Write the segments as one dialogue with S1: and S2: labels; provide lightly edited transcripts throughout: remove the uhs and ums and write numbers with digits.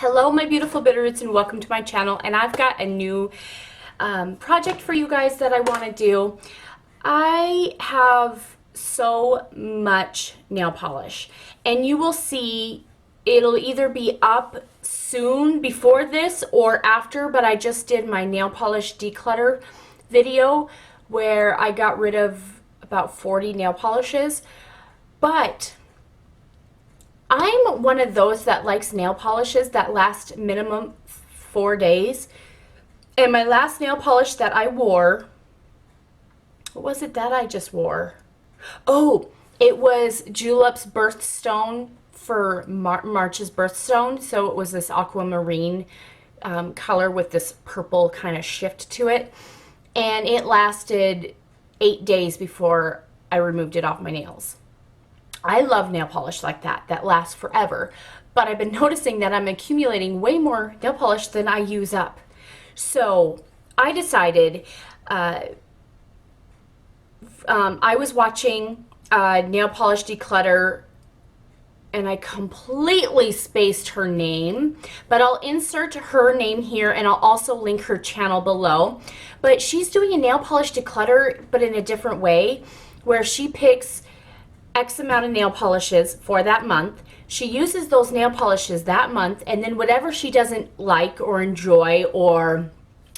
S1: Hello my beautiful Bitterroots and welcome to my channel, and I've got a new project for you guys that I want to do. I have so much nail polish and you will see it'll either be up soon before this or after, but I just did my nail polish declutter video where I got rid of about 40 nail polishes, but I'm one of those that likes nail polishes that last minimum 4 days. And my last nail polish that I wore, what was it that I just wore? Oh, it was Julep's birthstone for March's birthstone. So it was this aquamarine color with this purple kind of shift to it. And it lasted 8 days before I removed it off my nails. I love nail polish like that lasts forever, but I've been noticing that I'm accumulating way more nail polish than I use up. So I decided, I was watching nail polish declutter and I completely spaced her name, but I'll insert her name here and I'll also link her channel below. But she's doing a nail polish declutter, but in a different way, where she picks X amount of nail polishes for that month. She uses those nail polishes that month, and then whatever she doesn't like or enjoy or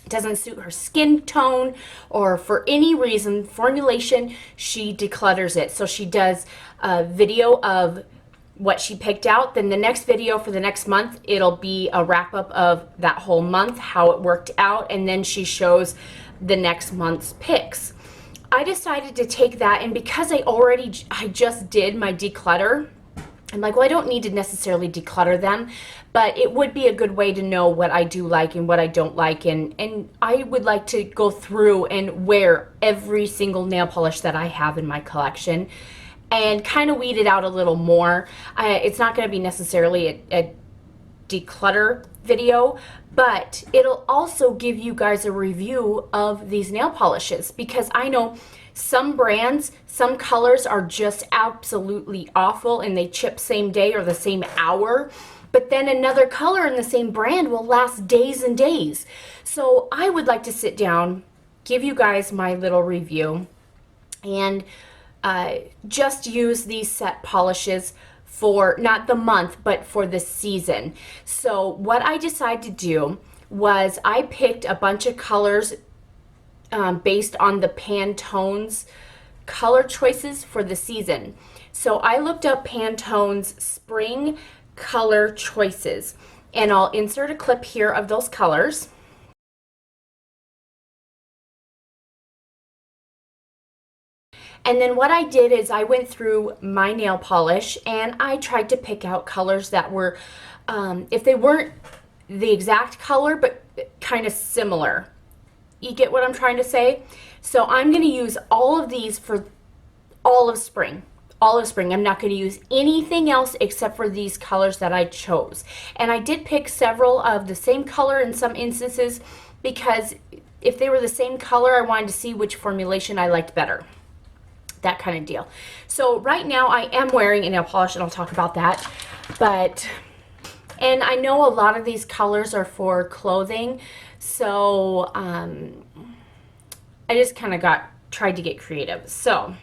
S1: doesn't suit her skin tone or for any reason, formulation, she declutters it. So she does a video of what she picked out, then the next video for the next month, it'll be a wrap up of that whole month, how it worked out, and then she shows the next month's picks. I decided to take that, and because I just did my declutter, I'm like, well, I don't need to necessarily declutter them, but it would be a good way to know what I do like and what I don't like, and I would like to go through and wear every single nail polish that I have in my collection and kind of weed it out a little more. It's not going to be necessarily a declutter video, but it'll also give you guys a review of these nail polishes, because I know some brands, some colors are just absolutely awful and they chip same day or the same hour, but then another color in the same brand will last days and days. So I would like to sit down, give you guys my little review, and just use these set polishes for not the month, but for the season. So what I decided to do was I picked a bunch of colors based on the Pantone's color choices for the season. So I looked up Pantone's spring color choices, and I'll insert a clip here of those colors. And then what I did is I went through my nail polish and I tried to pick out colors that were, if they weren't the exact color, but kind of similar. You get what I'm trying to say? So I'm going to use all of these for all of spring. All of spring. I'm not going to use anything else except for these colors that I chose. And I did pick several of the same color in some instances, because if they were the same color, I wanted to see which formulation I liked better. That kind of deal. So right now I am wearing a nail polish, and I'll talk about that. And I know a lot of these colors are for clothing, so I just kind of tried to get creative. So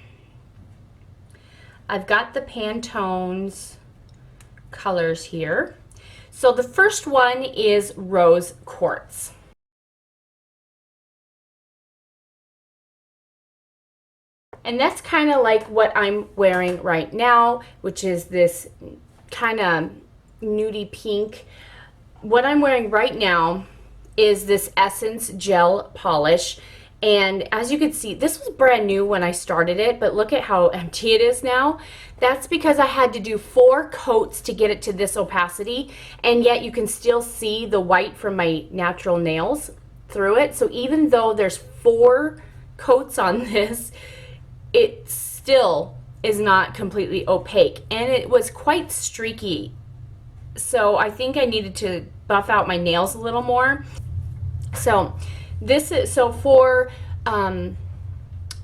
S1: I've got the Pantone's colors here. So the first one is Rose Quartz. And that's kind of like what I'm wearing right now, which is this kind of nudie pink. What I'm wearing right now is this Essence Gel Polish. And as you can see, this was brand new when I started it, but look at how empty it is now. That's because I had to do 4 coats to get it to this opacity, and yet you can still see the white from my natural nails through it. So even though there's 4 coats on this, it still is not completely opaque, and it was quite streaky. So I think I needed to buff out my nails a little more. So this is, so for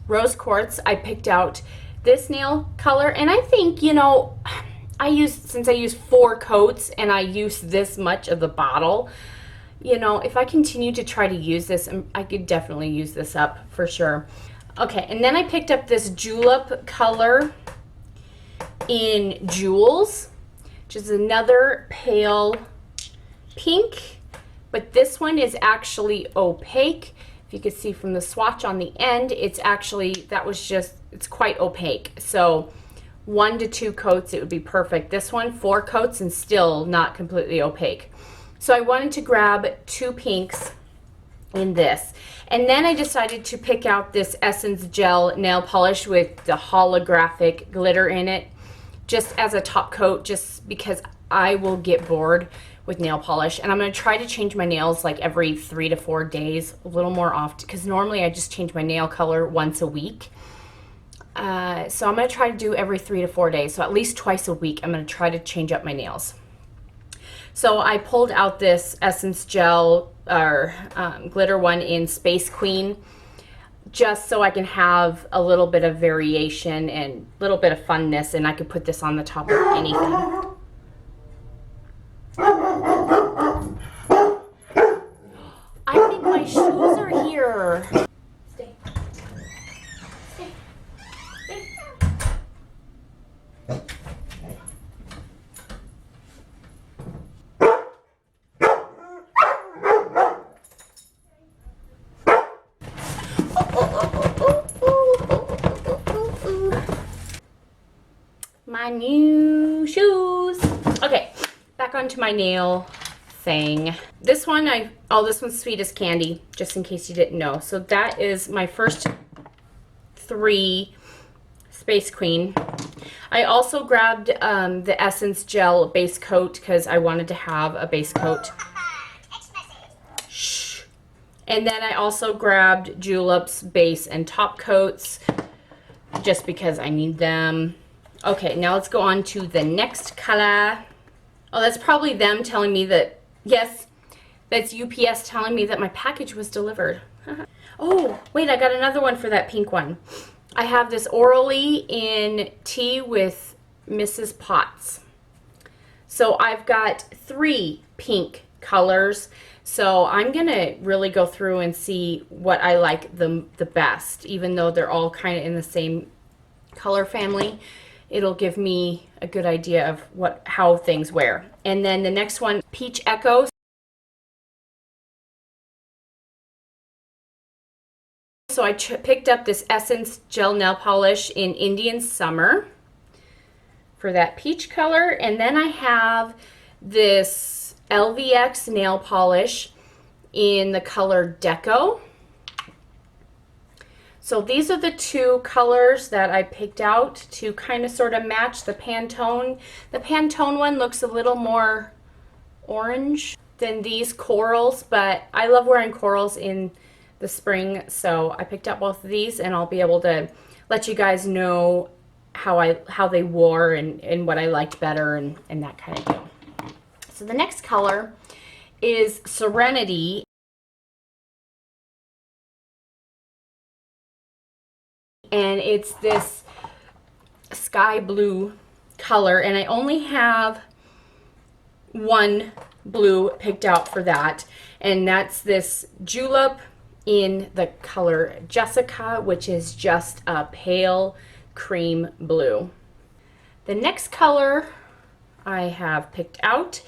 S1: Rose Quartz, I picked out this nail color, and I think, you know, since I use 4 coats and I use this much of the bottle, you know, if I continue to try to use this, I could definitely use this up for sure. Okay, and then I picked up this julep color in Jewels, which is another pale pink, but this one is actually opaque. If you can see from the swatch on the end, it's actually, it's quite opaque. So 1 to 2 coats, it would be perfect. This one, 4 coats and still not completely opaque. So I wanted to grab 2 pinks in this. And then I decided to pick out this Essence Gel nail polish with the holographic glitter in it, just as a top coat, just because I will get bored with nail polish. And I'm going to try to change my nails like every 3 to 4 days, a little more often, because normally I just change my nail color once a week. So I'm going to try to do every 3 to 4 days. So at least twice a week, I'm going to try to change up my nails. So I pulled out this Essence Gel or glitter one in Space Queen, just so I can have a little bit of variation and a little bit of funness, and I could put this on the top of anything. I think my shoes are here. Stay. Stay. Stay. My new shoes. Okay, back onto my nail thing. This one, this one's Sweet as Candy, just in case you didn't know. So that is my first 3 Space Queen. I also grabbed the Essence Gel base coat because I wanted to have a base coat. Shh. And then I also grabbed Julep's base and top coats just because I need them. Okay, now let's go on to the next color. Oh, that's probably them telling me that, yes, that's UPS telling me that my package was delivered. Oh, wait, I got another one for that pink one. I have this Orally in Tea with Mrs. Potts. So I've got 3 pink colors. So I'm going to really go through and see what I like the best, even though they're all kind of in the same color family. It'll give me a good idea of how things wear. And then the next one, Peach Echo. So I picked up this Essence Gel Nail Polish in Indian Summer for that peach color. And then I have this LVX nail polish in the color Deco. So these are the 2 colors that I picked out to kind of sort of match the Pantone. The Pantone one looks a little more orange than these corals, but I love wearing corals in the spring, so I picked up both of these, and I'll be able to let you guys know how they wore and what I liked better and that kind of deal. So the next color is Serenity. And it's this sky blue color, and I only have 1 blue picked out for that, and that's this Julep in the color Jessica, which is just a pale cream blue. The next color I have picked out,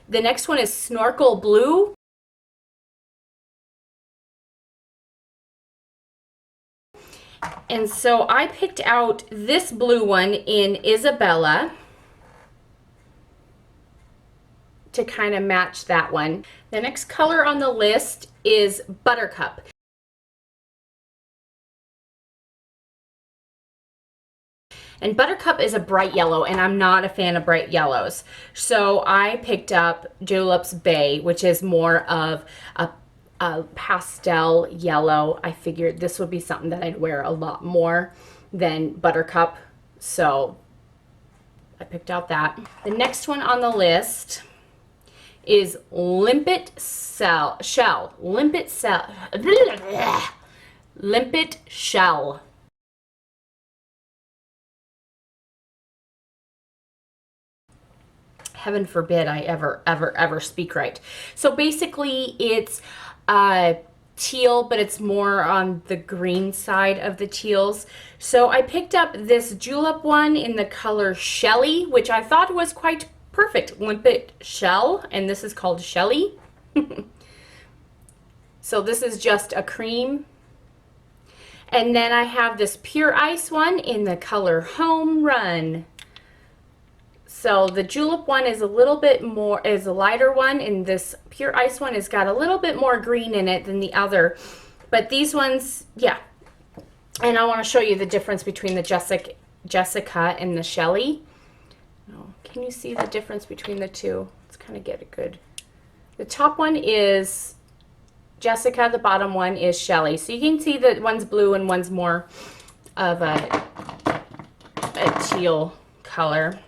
S1: the next one is Snorkel Blue. And so I picked out this blue one in Isabella to kind of match that one. The next color on the list is Buttercup. And Buttercup is a bright yellow, and I'm not a fan of bright yellows. So I picked up Julep's Bay, which is more of a pastel yellow. I figured this would be something that I'd wear a lot more than Buttercup, so I picked out that. The next one on the list is Limpet Shell. Limpet Shell. heaven forbid I ever speak right. So basically it's teal, but it's more on the green side of the teals. So I picked up this julep one in the color Shelly, which I thought was quite perfect. Limpet Shell, and this is called Shelly. So this is just a cream. And then I have this Pure Ice one in the color Home Run. So the julep one is a little bit more, is a lighter one, and this Pure Ice one has got a little bit more green in it than the other. But these ones, yeah. And I want to show you the difference between the Jessica and the Shelly. Oh, can you see the difference between the two? Let's kind of get a good. The top one is Jessica, the bottom one is Shelly. So you can see that one's blue and one's more of a teal color.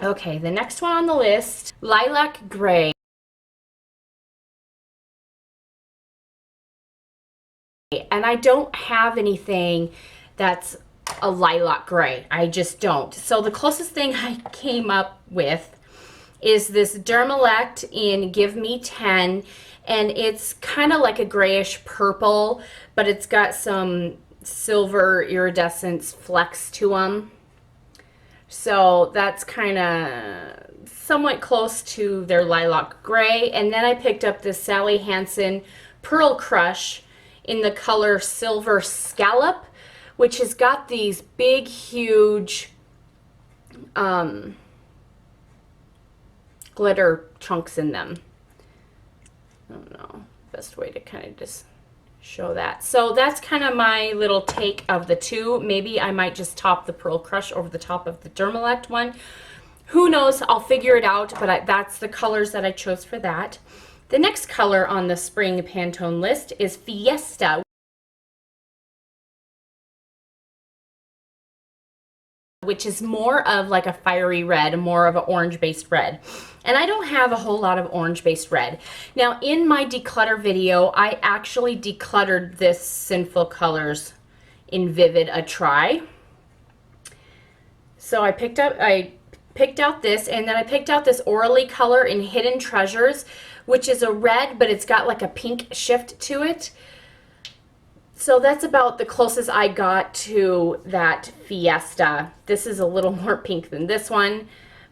S1: Okay, the next one on the list, Lilac Gray. And I don't have anything that's a lilac gray. I just don't. So the closest thing I came up with is this Dermalect in Give Me 10. And it's kind of like a grayish purple, but it's got some silver iridescence flecks to them. So that's kind of somewhat close to their lilac gray. And then I picked up this Sally Hansen Pearl Crush in the color Silver Scallop, which has got these big, huge glitter chunks in them. I don't know, best way to kind of just show that. So that's kind of my little take of the two. Maybe I might just top the Pearl Crush over the top of the Dermalect one. Who knows? I'll figure it out, but that's the colors that I chose for that. The next color on the spring Pantone list is Fiesta, which is more of like a fiery red, more of an orange-based red. And I don't have a whole lot of orange-based red. Now, in my declutter video, I actually decluttered this Sinful Colors in Vivid a try. So I picked out this, and then I picked out this Orally color in Hidden Treasures, which is a red, but it's got like a pink shift to it. So that's about the closest I got to that Fiesta. This is a little more pink than this one,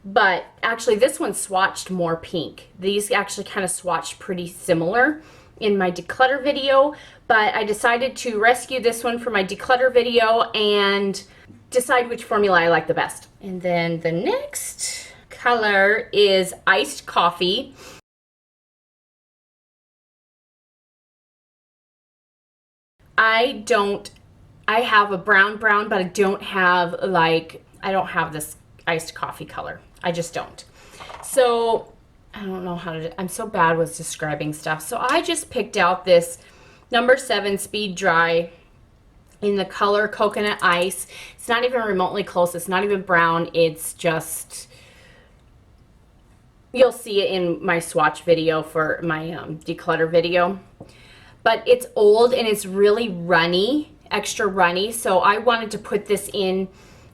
S1: but actually this one swatched more pink. These actually kind of swatched pretty similar in my declutter video, but I decided to rescue this one for my declutter video and decide which formula I like the best. And then the next color is Iced Coffee. I have a brown, but I don't have this iced coffee color. I just don't. So I don't know how to, I'm so bad with describing stuff. So I just picked out this number 7 Speed Dry in the color Coconut Ice. It's not even remotely close. It's not even brown. It's just, you'll see it in my swatch video for my declutter video. But it's old and it's really runny, extra runny. So I wanted to put this in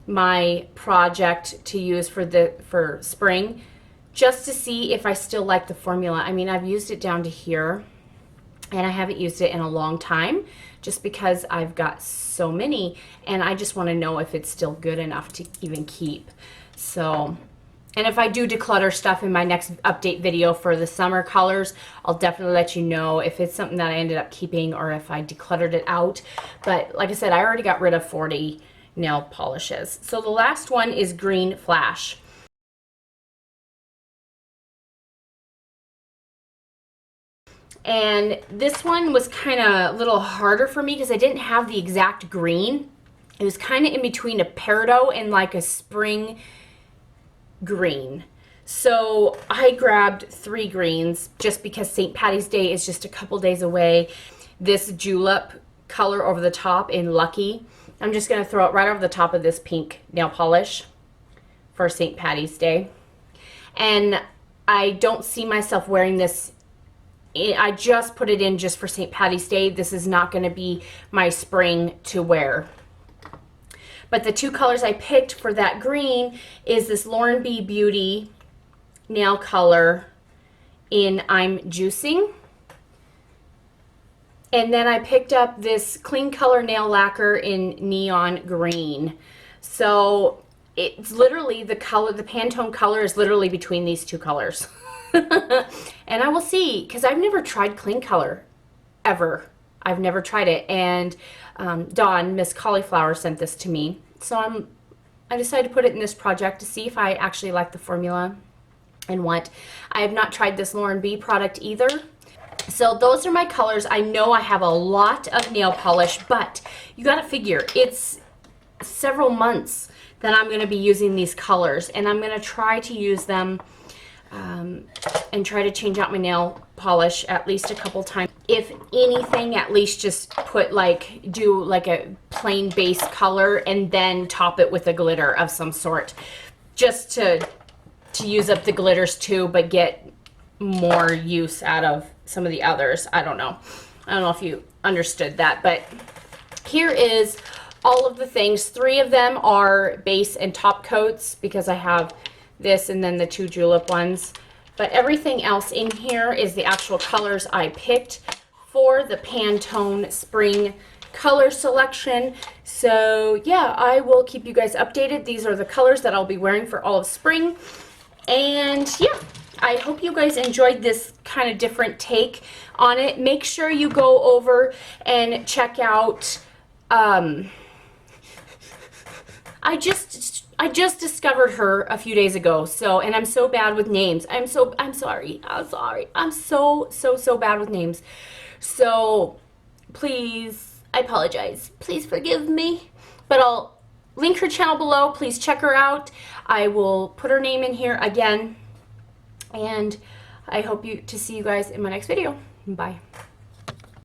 S1: my project to use for spring, just to see if I still like the formula. I mean, I've used it down to here, and I haven't used it in a long time, just because I've got so many, and I just want to know if it's still good enough to even keep. So. And if I do declutter stuff in my next update video for the summer colors, I'll definitely let you know if it's something that I ended up keeping or if I decluttered it out. But like I said, I already got rid of 40 nail polishes. So the last one is Green Flash. And this one was kind of a little harder for me because I didn't have the exact green. It was kind of in between a peridot and like a spring green. So I grabbed 3 greens just because St. Patty's Day is just a couple days away. This julep color over the top in Lucky. I'm just going to throw it right over the top of this pink nail polish for St. Patty's Day. And I don't see myself wearing this. I just put it in just for St. Patty's Day. This is not going to be my spring to wear. But the 2 colors I picked for that green is this Lauren B. Beauty nail color in I'm Juicing. And then I picked up this Clean Color nail lacquer in Neon Green. So it's literally the color, the Pantone color is literally between these two colors. And I will see, because I've never tried Clean Color, ever. I've never tried it. And Dawn, Miss Cauliflower, sent this to me. So I decided to put it in this project to see if I actually like the formula and what. I have not tried this Lauren B product either. So those are my colors. I know I have a lot of nail polish, but you got to figure it's several months that I'm going to be using these colors, and I'm going to try to use them and try to change out my nail polish at least a couple times. If anything, at least just put do like a plain base color and then top it with a glitter of some sort, just to use up the glitters too, but get more use out of some of the others. I don't know if you understood that, but here is all of the things. 3 of them are base and top coats because I have this and then the 2 julep ones, but everything else in here is the actual colors I picked for the Pantone spring color selection. So yeah, I will keep you guys updated. These are the colors that I'll be wearing for all of spring. And yeah, I hope you guys enjoyed this kind of different take on it. Make sure you go over and check out, I just discovered her a few days ago. So, and I'm so bad with names. I'm sorry. I'm so bad with names. So please, I apologize. Please forgive me. But I'll link her channel below. Please check her out. I will put her name in here again. And I hope to see you guys in my next video. Bye.